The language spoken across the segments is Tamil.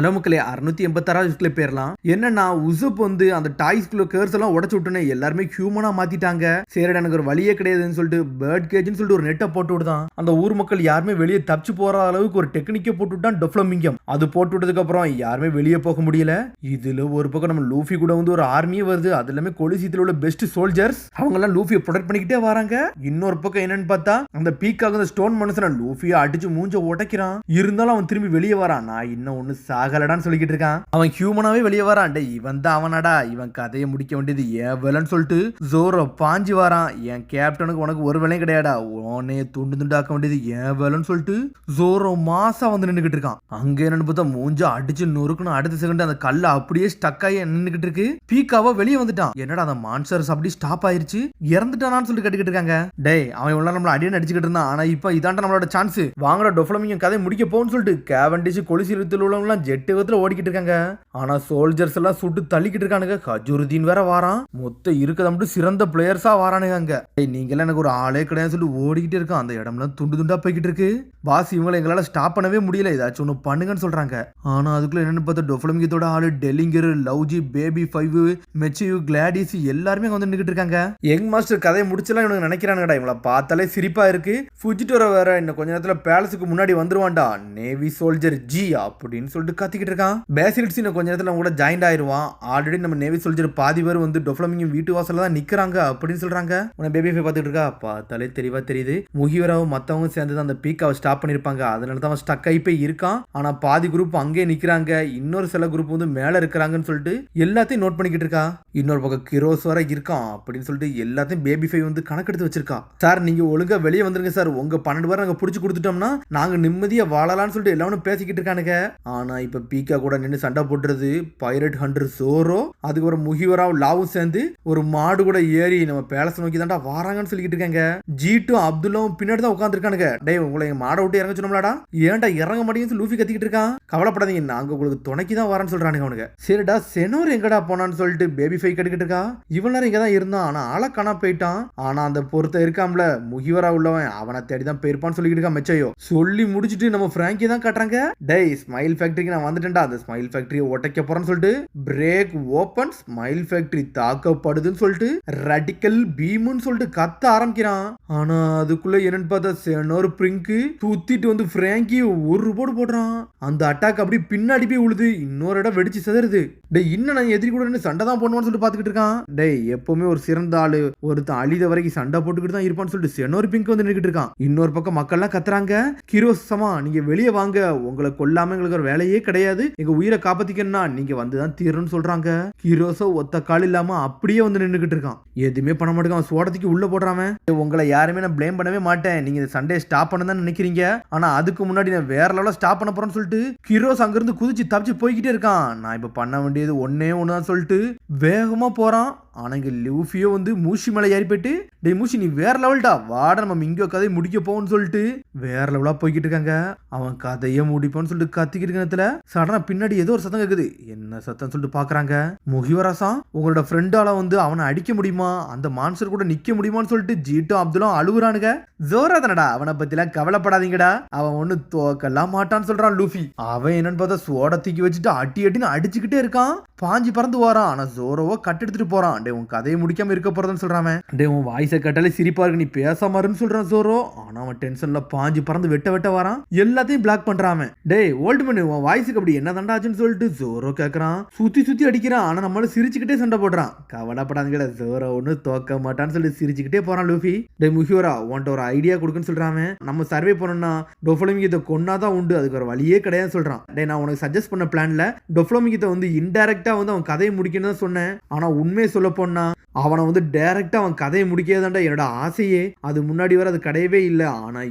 ஹலோ மக்களே 686 பேர்லாம் என்னன்னா உசுப் வந்து அந்த டாய்ஸ்குள்ள கேர்ஸ் எல்லாம் உடச்சு விட்டுனே எல்லாருமே ஹியூமனா மாத்திட்டாங்க. சரிடா எனக்கு ஒரு வழியே கிடையாதுன்னு சொல்லிட்டு பேர்ட் கேஜ்னு சொல்லிட்டு ஒரு நெட்டை போட்டு விடுதான். அந்த ஊர் மக்கள் யாருமே வெளியே தப்பிச்சு போற அளவுக்கு ஒரு டெக்னிக்கை போட்டு விட்டான் டொஃப்ளமிங்கம். அது போட்டு விட்டதுக்கு அப்புறம் யாருமே வெளியே போக முடியல. இதுல ஒரு பக்கம் நம்ம லூஃபி கூட வந்து ஒரு ஆர்மியே வருது. அது எல்லாமே கொலிசியத்தில் உள்ள பெஸ்ட் சோல்ஜர்ஸ். அவங்க எல்லாம் லூஃபியை ப்ரொடெக்ட் பண்ணிக்கிட்டே வராங்க. இன்னொரு பக்கம் என்னன்னு பார்த்தா அந்த பீக்காக அந்த ஸ்டோன் மனுஷனை லூஃபியை அடிச்சு மூஞ்ச உடைக்கிறான். இருந்தாலும் அவன் திரும்பி வெளியே வரான். நான் இன்னும் ஒன்னு சாகலடான்னு சொல்லிக்கிட்டு இருக்கான். அவன் ஹியூமனாவே வெளியே வரான். இவன் தான் அவனடா, இவன் கதையை முடிக்க வேண்டியது ஏன் வேலைன்னு சொல்லிட்டு ஜோரோ பாஞ்சு வரான். என் கேப்டனுக்கு உனக்கு ஒரு வேலையும் கிடையாடா, உடனே துண்டு துண்டாக்க வேண்டியது ஏன் வேலைன்னு சொல்லிட்டு ஜோரோ மாசா வந்து நின்றுகிட்டு இருக்கான். அங்க என்னன்னு பார்த்தா மூஞ்ச அடிச்சு நொறுக்கணும். அடுத்த செகண்ட் அந்த கல்ல அப்படியே ஸ்டக் ஆகி நின்றுகிட்டு இருக்கு. பீக்காவா வெளியே வந்துட்டான். என்னடா அந்த மான்ஸ்டர்ஸ் அப்படி ஸ்டாப் ஆயிருச்சு, இறந்துட்டானான்னு சொல்லிட்டு கட்டிக்கிட்டு இருக்காங்க. டேய் அவன் இவ்வளவு நம்மள அடியே அடிச்சுக்கிட்டு இருந்தான். ஆனா இப்ப இதாண்ட நம்மளோட சான்ஸ், வாங்கடா டொஃப்ளமிங் கதை முடிக்க போன்னு சொல்லிட்டு கேவண்டிஷ் கொலிசியத்தில் உள்ளவங்க ஜெட் வேகத்துல ஓடிக்கிட்டு இருக்காங்க. ஆனா சோல்ஜர்ஸ் எல்லாம் சுட்டு தள்ளிக்கிட்டு இருக்கானுங்க. கஜுருதீன் வேற வாரான். மொத்த இருக்கத மட்டும் சிறந்த பிளேயர்ஸா வாரானுங்க. அங்க நீங்க எல்லாம் எனக்கு ஒரு ஆளே கிடையாது சொல்லி ஓடிக்கிட்டு இருக்கான். அந்த இடம்லாம் துண்டு துண்டா போய்கிட்டு இருக்கு. பாஸ் இவங்களை எங்களால ஸ்டாப் பண்ணவே முடியல, ஏதாச்சும் ஒண்ணு பண்ணுங்கன்னு சொல்றாங்க. ஆனா அதுக்குள்ள என்னன்னு பார்த்தா டொஃப்ளமிங்கத்தோட ஆளு டெல்லிங்கர், லவ்ஜி, பேபி 5, மெச்சியூ, கிளாடிஸ் எல்லாருமே வந்து நின்றுகிட்டு இருக்காங்க. யங் மாஸ்டர் கதையை முடிச்சலாம் இவனுக்கு நினைக்கிறானுங்கடா. இவங்களை பார்த்தாலே சிரிப்பா இருக்கு. ஃபுஜிட்டோர வேற இன்னும் கொஞ்ச நேரத்துல பேலஸுக்கு முன்னாடி வந்துருவான்டா. நேவி சோல்ஜர் ஜி அப்படின்னு சொல்லிட்டு கத்திக்கிட்டு இருக்கான். பேசிலிட்ஸ் இன்னும் கொஞ்ச நேரத்துல கூட ஜாயின் ஆயிருவான். ஆல்ரெடி நம்ம நேவி சோல்ஜர் பாதி பேர் வந்து டொஃப்ளமிங் வீட்டு வாசல்ல தான் நிக்கிறாங்க அப்படின்னு சொல்றாங்க. உன பேபி ஃபை பார்த்துட்டு இருக்கா, பார்த்தாலே தெளிவா தெரியுது. முகிவராவும் மத்தவங்க சேர்ந்து அந்த பீக்காவை ஸ்டாப் பண்ணிருப்பாங்க. அதனால தான் அவன் ஸ்டக் ஆகி போய் இருக்கான். ஆனா பாதி குரூப் அங்கே நிக்கிறாங்க, இன்னொரு சில குரூப் வந்து மேல இருக்கிறாங்கன்னு சொல்லிட்டு எல்லாத்தையும் நோட் பண்ணிக்கிட்டு இருக்கா. இன்னொரு பக்கம் கிரோஸ் வர இருக்கான் அப்படின்னு சொல்லிட்டு எல்லாத்தையும் பேபி ஃபை வந்து கணக்கெடுத்து வச்சிருக்கா. சார் நீங்க ஒழுங்கா வெளியே வந்துருங்க சார், உங்க 12 பேர் நாங்க புடிச்சு கொடுத்துட்டோம்னா நாங்க நிம்மதியா வாழலாம்னு சொல்லிட்டு எல்லாரும் பேசிக்கிட்டு இருக்கானுங்க. ஆனா இப்ப பீக்கா கூட நின்று சண்டை போட்டுறது பைரட் ஹண்டர் சோரோ, அதுக்கு ஒரு முகிவராவும் லாவும் சேர்ந்து ஒரு மாடு கூட ஏறி நம்ம பேலஸ் நோக்கி தான்டா வாராங்கன்னு சொல்லிக்கிட்டு இருக்காங்க. ஜீட்டும் அப்துல்லாவும் பின்னாடி தான் உட்காந்துருக்கானுங்க. டே உங்களை மாடை விட்டு இறங்க சொன்னோம்லாடா, ஏன்டா இறங்க மாட்டேங்குன்னு லூஃபி கத்திக்கிட்டு இருக்கான். கவலைப்படாதீங்க, நாங்க உங்களுக்கு துணைக்கு தான் வரேன்னு சொல்றானுங்க அவனுங்க. சரிடா செனோர் எங்கடா போனான்னு சொல்லிட்டு பேபி ஃபை கட்டிக்கிட்டு இருக்கா. இவன் நேரம் இங்க தான் இருந்தான், ஆனா ஆளை காணா போயிட்டான். ஆனா அந்த பொறுத்த இருக்காம்ல முகிவரா உள்ளவன், அவனை தேடி தான் போயிருப்பான்னு சொல்லிக்கிட்டு இருக்கான். மெச்சையோ சொல்லி முடிச்சுட்டு நம்ம பிராங்கி தான் காட்டுறாங்க. டேய் ஸ்மைல் ஃபேக்டரிக்கு நான் வந்துட்டேன்டா, அந்த ஸ்மைல் ஃபேக்டரியை உடைக்க போறேன்னு சொல்லிட்டு பிரேக் ஓபன், ஸ்மைல் ஃபேக்டரி தாக்கப்படுதுன்னு சொல்லிட்டு ரடிக்கல் பீம்னு சொல்லிட்டு கத்த ஆரம்பிக்கிறான். ஆனா அதுக்குள்ள என்னன்னு பார்த்தா செனோர் பிரிங்க் சுத்திட்டு வந்து பிராங்கி ஒரு போடு போடுறான். அந்த அட்டாக் அப்படி பின்னாடி போய் உழுது, இன்னொரு இடம் வெடிச்சு சிதறுது. டேய் இன்னும் நான் எதிரி கூட சண்டை தான் போடுவான்னு சொல்லிட்டு பாத்துக்கிட்டு இருக்கான். டேய் எப்பவுமே ஒரு சிறந்த ஆளு ஒருத்தன் அழித வரைக்கும் சண்டை போட்டுக்கிட்டு தான் இருப்பான்னு சொல்லிட்டு செனோர் பிங்க் வந்து நின்றுட்டு இருக்கான். இன்னொரு பக்கம் மக்கள் எல்லாம் கத்துறாங்க, கிரோஸ் சமா நீங்க வெளியே வாங்க, உங்களை கொல்லாம எங்களுக்கு ஒரு வேலையே கிடையாது, எங்க உயிரை காப்பாத்திக்கணும்னா நீங்க வந்துதான் தீரணும்னு சொல்றாங்க. ஹீரோஸோ ஒத்த கால் இல்லாம அப்படியே வந்து நின்றுகிட்டு இருக்கான். எதுவுமே பண்ண மாட்டேங்க, சோடத்துக்கு உள்ள போடுறாம. உங்களை யாருமே நான் பிளேம் பண்ணவே மாட்டேன், நீங்க இந்த சண்டே ஸ்டாப் பண்ண தான் நினைக்கிறீங்க, ஆனா அதுக்கு முன்னாடி நான் வேற லெவலில் ஸ்டாப் பண்ண போறேன்னு சொல்லிட்டு ஹீரோஸ் அங்கிருந்து குதிச்சு தப்பிச்சு போய்கிட்டே இருக்கான். நான் இப்ப பண்ண வேண்டியது ஒன்னே ஒண்ணுதான் சொல்லிட்டு வேகமா போறான். ஆனா இங்க லூஃபியோ வந்து மூஷி மேல ஏறி போயிட்டு, டேய் மூஷி நீ வேற லெவல்டா வாட, நம்ம இங்க கதையை முடிக்க போவோம்னு சொல்லிட்டு வேற லெவலா போய்கிட்டு இருக்காங்க. அவன் கதையை முடிப்போன்னு சொல்லிட்டு கத்திக்கிட்டு இருக்கிறதுல சடனா பின்னாடி ஏதோ ஒரு சத்தம் கேக்குது. என்ன சத்தம் சொல்லிட்டு பாக்குறாங்க. முகிவராசா உங்களோட ஃப்ரெண்டால வந்து அவனை அடிக்க முடியுமா, அந்த மான்ஸ்டர் கூட நிக்க முடியுமான்னு சொல்லிட்டு ஜீட்டும் அப்துல்லாம் அழுகுறானுங்க. ஜோரா தானடா, அவனை பத்தி எல்லாம் கவலைப்படாதீங்கடா, அவன் ஒண்ணு தோக்கலாம் மாட்டான்னு சொல்றான் லூஃபி. அவன் என்னன்னு பார்த்தா சோட தூக்கி வச்சுட்டு அட்டின்னு அடிச்சுக்கிட்டே இருக்கான். பாஞ்சு பறந்து வரான். ஆனா ஜோரோவோ கட்டு எடுத்துட்டு போறான். டே உன் கதையை முடிக்காம இருக்க போறதுன்னு சொல்றான். டே உன் வாய்ஸை கேட்டாலே சிரிப்பா இருக்கு, நீ பேசாமருன்னு சொல்றான் ஜோரோ. ஆனா அவன் டென்ஷன்ல பாஞ்சு பறந்து வெட்ட வரான். எல்லாத்தையும் பிளாக் பண்றான். டேய் ஓல்டு மேன் உன் வாய்ஸுக்கு அப்படி என்ன தண்டா ஆச்சுன்னு சொல்லிட்டு ஜோரோ கேக்குறான். சுத்தி அடிக்கிறான். ஆனா நம்மள சிரிச்சுக்கிட்டே சண்டை போடுறான். கவலைப்படாதீங்கடா, ஜோரோ ஒண்ணு தோக்க மாட்டான்னு சொல்லி சிரிச்சுக்கிட்டே போறான் லூஃபி. டே முகிவரா உன்ட்ட ஒரு ஐடியா கொடுக்குன்னு சொல்றான். நம்ம சர்வே பண்ணோம்னா டொஃப்ளமிங்கத்தை கொன்னாதான் உண்டு, அதுக்கு ஒரு வழியே கிடையாது சொல்றான். டே நான் உனக்கு சஜஸ்ட் பண்ண பிளான்ல டொஃப்ளமிங்கத்தை வந்து இன்டைரக்டா வந்து அவன் கதையை முடிக்கணும் தான் சொன்னேன். ஆனா உண்மையை சொல்ல போனா அவனை வந்து டைரக்டா அவன் கதையை முடிக்கிறதாண்டா என்னோட ஆசையே. அது முன்னாடி வர அது கிடையவே இல்லை. ஆனா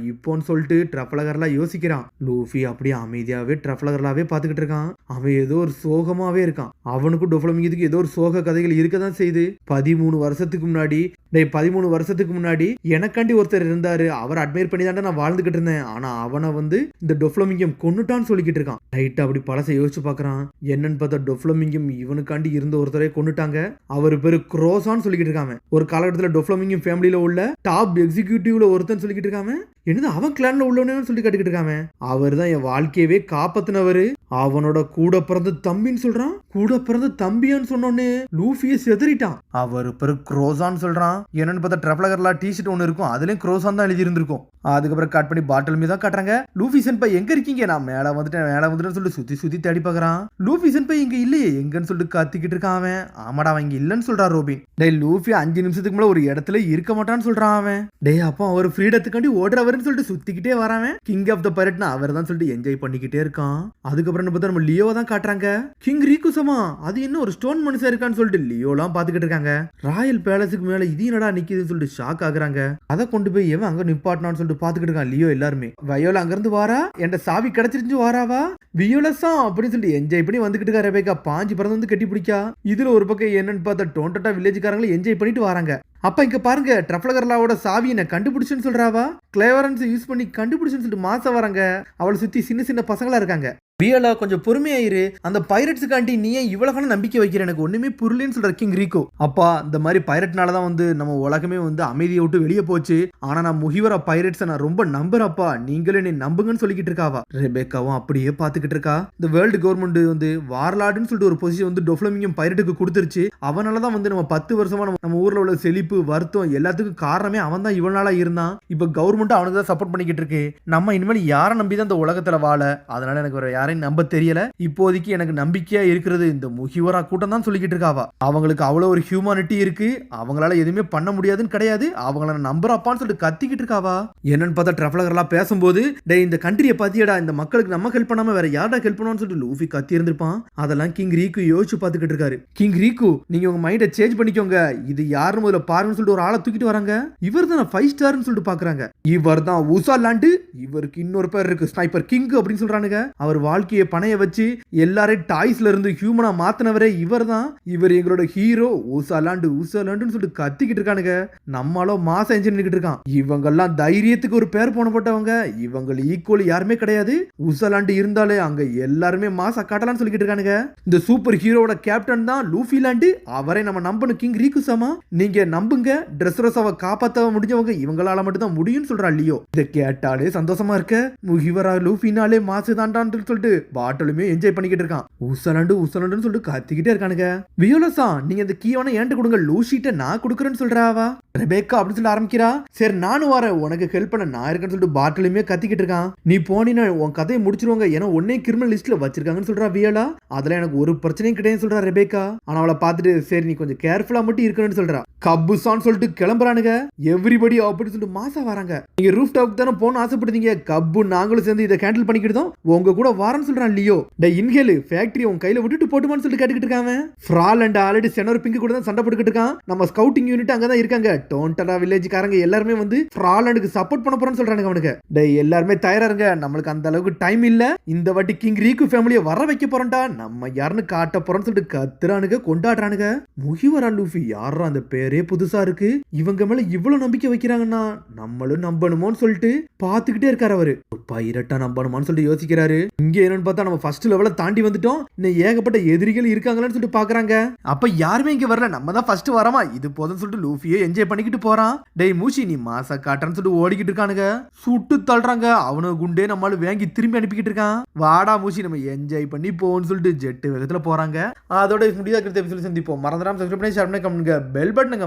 இப்போன்னு சொல்லிட்டு ட்ரஃப்லகர்லாம் யோசிக்கிறான். லூஃபி அப்படியே அமைதியாவே ட்ரஃப்லகர்லாவே பாத்துக்கிட்டு இருக்கான். அவன் ஏதோ ஒரு சோகமாவே இருக்கான். அவனுக்கும் டொஃப்ளமிங்கத்துக்கு ஏதோ ஒரு சோக கதைகள் இருக்கதான் செய்யுது. 13 வருஷத்துக்கு முன்னாடி 13 வருஷத்துக்கு முன்னாடி எனக்காண்டி ஒருத்தர் இருந்தாரு, அவர் அட்மையர் பண்ணி தாண்டா நான் வாழ்ந்துகிட்டு இருந்தேன். ஆனா அவனை வந்து இந்த டொஃப்ளமிங்கம் கொன்னுட்டான்னு சொல்லிக்கிட்டு இருக்கான். லைட்டா அப்படி பழசை யோசிச்சு பாக்குறான். என்னன்னு பார்த்தா டொஃப்ளமிங்கம் இவனுக்காண்டி இருந்த ஒருத்தரை கொன்னுட்டாங்க. அவர் பேரு குரோசான்னு சொல்லிக்கிட்டு இருக்காம. ஒரு காலகட்டத்தில் டொஃப்ளமிங்கம் ஃபேமிலியில உள்ள டாப் எக்ஸிக்யூட்டிவ்ல ஒருத்தன் சொல்லிக்கிட்டு இருக்காம. என்னது அவன் கிளான்ல உள்ளவனு சொல்லி கட்டிக்கிட்டு இருக்காம. அவர் தான் என் வாழ்க்கையவே காப்பாத்தினவரு. அவனோட கூட பிறந்த தம்பின்னு சொல்றான். கூட பிறந்த தம்பியான்னு சொன்னோன்னு லூஃபியை செதறிட்டான். அவர் பேரு குரோசான்னு சொல்றான். என்னன்னு பார்த்தா ட்ரஃப்லகர்ல டிஷர்ட் ஒன்று இருக்கும், அதுலயும் குரோசான் தான் எழுதி இருந்திருக்கும். அதுக்கப்புறம் கட் பண்ணி பாட்டில் மீது தான் காட்டுறாங்க. லூஃபி சென்பை எங்க இருக்கீங்க? நான் மேல வந்துட்டேன் சொல்லிட்டு சுத்தி சுத்தி தேடி பாக்குறான். லூஃபி சென்பை இங்க இல்லையே, எங்கன்னு சொல்லிட்டு கத்திக்கிட்டு இருக்கான் அவன். ஆமாடா அவன் இங்க இல்லன்னு சொல்றான் ரோபின். டேய் லூஃபி 5 நிமிஷத்துக்கு மேல ஒரு இடத்துல இருக்க மாட்டான்னு சொல்றான் அவன். டேய் அப்போ அவர் ஃப்ரீடத்துக்காண்டி ஓடுறவர்னு சொல்லிட்டு சுத்திக்கிட்டே வரான். கிங் ஆஃப் த பைரட்னா அவர் தான் சொல்லிட்டு என்ஜாய் பண்ணிக்கிட்டே இருக்கான். அதுக்கப்புறம் பார்த்தா நம்ம லியோவை தான் காட்டுறாங்க. கிங் ரீகுசமா அது என்ன ஒரு ஸ்டோன் மனுஷன் இருக்கான்னு சொல்லிட்டு லியோலாம் பாத்துக்கிட்டு இருக்காங்க. ராயல் பேலஸுக்கு மேல இது என்னடா நிக்குதுன்னு சொல்லிட்டு ஷாக் ஆகுறாங்க. அதை கொண்டு போய் எவன் அங்க நிப்பாட்டினான்னு சொல்லிட்டு பாத்துக்கிட்டு இருக்கான் லியோ எல்லாருமே. வயோலா அங்க இருந்து வாரா, என் சாவி கிடைச்சிருந்து வாராவா வியோலஸா அப்படின்னு சொல்லிட்டு என்ஜாய் பண்ணி வந்துகிட்டு இருக்கா. ரெபேக்கா பாஞ்சு பிறந்து வந்து கட்டி பிடிக்கா. இதுல ஒரு பக்கம் என்னன்னு பார்த்தா டோன்டா வில்லேஜ்காரங்களும் என்ஜாய் பண்ணிட்டு வராங்க. அப்ப இங்க பாருங்க ட்ரஃப்லகர்லாவோட சாவி என்ன கண்டுபிடிச்சுன்னு சொல்றாவா. கிளேவரன்ஸ் யூஸ் பண்ணி கண்டுபிடிச்சுன்னு சொல்லிட்டு மாசம் வராங்க. அவளை சுத்தி சின்ன சின்ன பசங்களா இருக்காங்க. வியோலா கொஞ்சம் பொறுமையாயிரு, அந்த பைரட்ஸுக்காண்டி நீ ஏன் இவ்வளவு நம்பிக்கை வைக்கிற, எனக்கு ஒண்ணுமே புரியலன்னு சொல்ற கிங் ரீகோ. அப்பா இந்த மாதிரி பைரட்னாலதான் வந்து நம்ம உலகமே வந்து அமைதியை விட்டு வெளியே போச்சு. ஆனா நான் முகிவரா பைரட்ஸை நான் ரொம்ப நம்புறப்பா, நீங்களே நீ நம்புங்கன்னு சொல்லிக்கிட்டு இருக்காவா. ரெபேக்காவும் அப்படியே பாத்துக்கிட்டு இருக்கா. இந்த வேர்ல்டு கவர்மெண்ட் வந்து வார்லாடுன்னு சொல்லிட்டு ஒரு பொசிஷன் வந்து டொஃப்ளமிங்கும் பைரட்டுக்கு கொடுத்துருச்சு. அவனாலதான் வந்து நம்ம 10 வருஷமா நம்ம ஊர்ல உள்ள செழிப்பு வருத்தம் எல்லாத்துக்கும் காரணமே அவன் தான். இவனால இருந்தான். இப்ப கவர்மெண்ட் அவனுக்கு தான் சப்போர்ட் பண்ணிக்கிட்டு இருக்கு. நம்ம இனிமேல் யாரை நம்பிதான் இந்த உலகத்துல வாழ. அதனால எனக்கு வேற யாரையும் நம்ப தெரியல. இப்போதைக்கு எனக்கு நம்பிக்கையா இருக்கிறது இந்த முகிவரா கூட்டம் தான் சொல்லிக்கிட்டு இருக்காவா. அவங்களுக்கு அவ்வளவு ஒரு ஹியூமானிட்டி இருக்கு, அவங்களால எதுவுமே பண்ண முடியாதுன்னு கிடையாது, அவங்கள நம்புறப்பான்னு சொல்லிட்டு கத்திக்கிட்டு இருக்காவா. என்னன்னு பார்த்தா ட்ரஃப்லகர்லாம் பேசும்போது டேய் இந்த கண்ட்ரியை பாத்தியடா, இந்த மக்களுக்கு நம்ம ஹெல்ப் பண்ணாம வேற யாரா ஹெல்ப் பண்ணுவான்னு சொல்லிட்டு லூஃபி கத்தி இருந்திருப்பான். அதெல்லாம் கிங் ரீகு யோசிச்சு பாத்துக்கிட்டு இருக்காரு. கிங் ரீகு நீங்க உங்க மைண்டை சேஞ்ச் பண்ணிக்கோங்க, இது யாருன்னு முதல்ல பாருன்னு சொல்லிட்டு ஒரு ஆளை தூக்கிட்டு வராங்க. இவர் தான் 5 ஸ்டார்னு சொல்லிட்டு பாக்குறாங்க. இவர் தான் ஊசா லாண்டு, இவருக்கு இன்னொரு பேர் இருக்கு ஸ்னைப்பர் கிங் அப்படின்னு சொல்றானுங்க. அவர் வாழ்க்கையை பணைய வச்சு எல்லாரையும் டாய்ஸ்ல இருந்து ஹியூமனா மாத்தினவரே இவர் தான். இவர் எங்களோட ஹீரோ. ஊசாலாண்டுன்னு சொல்லிட்டு கத்திக்கிட்டு இருக்கானுங்க. நம்மளோ மாசம் என்ஜின் இருக்கான். இவங்கெல்லாம் தைரியத்துக்கு ஒரு பேர் போனப்பட்டவங்க. இவங்க ஈக்குவல் யாருமே கிடையாது. ஊசாலாண்டு இருந்தாலே அங்க எல்லாருமே மாசா காட்டலாம்னு சொல்லிக்கிட்டு இருக்கானுங்க. இந்த சூப்பர் ஹீரோட கேப்டன் தான் லூஃபி லாண்டு. அவரை நம்ம நம்பணும் கிங் ரீகுசாமா. நீங்க நம்புங்க, ட்ரெஸ்ரோஸாவை காப்பாற்ற முடிஞ்சவங்க இவங்களால மட்டும் தான் முடியும்னு சொல்றா லியோ. இதை கேட்டாலே சந்தோஷமா இருக்க. முகிவரா லூஃபினாலே மாசு தாண்டான்னு சொல்லிட்டு பாட்டலுமே என்ஜாய் பண்ணிக்கிட்டு இருக்கான். ஊசலாண்டுன்னு சொல்லிட்டு கத்திக்கிட்டே இருக்கானுங்க. வியோலஸா நீங்க இந்த கீவனை ஏன்ட்டு கொடுங்க, லூஷிட்ட நான் கொடுக்குறேன்னு சொல்றாவா. ரெபேக்கா அப்படின்னு சொல்லி ஆரம்பிக்கிறா. சரி நானும் வரேன், உனக்கு ஹெல்ப் பண்ண நான் இருக்கேன்னு சொல்லிட்டு பாட்டலுமே கத்திக்கிட்டு இருக்கான். நீ போனீன்னா உன் கதையை முடிச்சிருவாங்க, ஏன்னா ஒன்னே கிரிமினல் லிஸ்ட்ல வச்சிருக்காங்கன்னு சொல்றா வியோலா. அதெல்லாம் எனக்கு ஒரு பிரச்சனையும் கிடையாது சொல்றா ரெபேக்கா. ஆனா அவளை பார்த்துட்டு சரி நீ கொஞ்சம் கேர்ஃபுல்லா மட்டும் இருக்கணும்னு சொல்றா. கப்புசான்னு சொல்லிட்டு கிளம்புறானுங்க. எவ்ரிபடி அப்படின்னு சொல்லிட்டு மாசா வராங்க. நீங்க ரூஃப் டாப் தானே போன ஆசைப்படுத்தீங்க, கப்பு நாங்களும் சேர்ந்து இதை கேண்டில் பண்ணிக்கிட்டோம், உங்க கூட வாரன்னு சொல்றான் லியோ. டே இன்ஹேல் ஃபேக்டரி உன் கையில விட்டுட்டு போட்டுமான்னு சொல்லிட்டு கேட்டுக்கிட்டு இருக்காங்க. ஃப்ரால் அண்ட் ஆல்ரெடி செனர் பிங்க் கூட தான் சண்டை போட்டுக்கிட்டு இருக்கான். நம்ம ஸ்கவுட்டிங் யூனிட் அங்க தான் இருக்காங்க. டோன்டலா வில்லேஜ்காரங்க எல்லாருமே வந்து ஃப்ராலண்டுக்கு சப்போர்ட் பண்ண போறேன்னு சொல்றானுங்க அவனுக்கு. டே எல்லாருமே தயாரா இருங்க, நம்மளுக்கு அந்த அளவுக்கு டைம் இல்ல. இந்த வாட்டி கிங் ரீகு ஃபேமிலியை வர வைக்க போறோம்டா, நம்ம யாருன்னு காட்ட போறோம்னு சொல்லிட்டு கத்துறானுங்க, கொண்டாடுறானுங்க. முகிவரா லூஃபி யாரா அந்த பேரே புதுசா இருக்கு, இவங்க மேல இவ்வளவு நம்பிக்கை வைக்கிறாங்கன்னா நம்மளும் நம்பணுமோன்னு சொல்லிட்டு பாத்துக்கிட்டே இருக்காரு. அவரு பைரட்டா நம்பணுமான்னு சொல்லிட்டு யோசிக்கிறாரு. இங்க என்னன்னு பார்த்தா நம்ம ஃபர்ஸ்ட் லெவல தாண்டி வந்துட்டோம். இன்னும் ஏகப்பட்ட எதிரிகள் இருக்காங்கன்னு சொல்லிட்டு பாக்குறாங்க. அப்ப யாருமே இங்க வரல, நம்ம தான் ஃபர்ஸ்ட் வரமா, இது போதும் சொல்லிட்டு லூஃபியே என்ஜாய் பண்ணிக்கிட்டு போறான். டேய் மூச்சி நீ மாசா காட்டுறன்னு சொல்லிட்டு ஓடிக்கிட்டு இருக்கானுங்க. சுட்டு தள்ளுறாங்க. அவனுக்கு குண்டே நம்மளால வாங்கி திரும்பி அனுப்பிக்கிட்டு இருக்கான். வாடா மூச்சி நம்ம என்ஜாய் பண்ணி போன்னு சொல்லிட்டு ஜெட் வேகத்துல போறாங்க. அதோட முடியாத சந்திப்போம். மறந்துடாம சப்ஸ்கிரைப் பண்ணி ஷேர் பண்ணி கமெண்ட் பெல் பட்டனுங்க.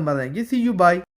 See you, bye.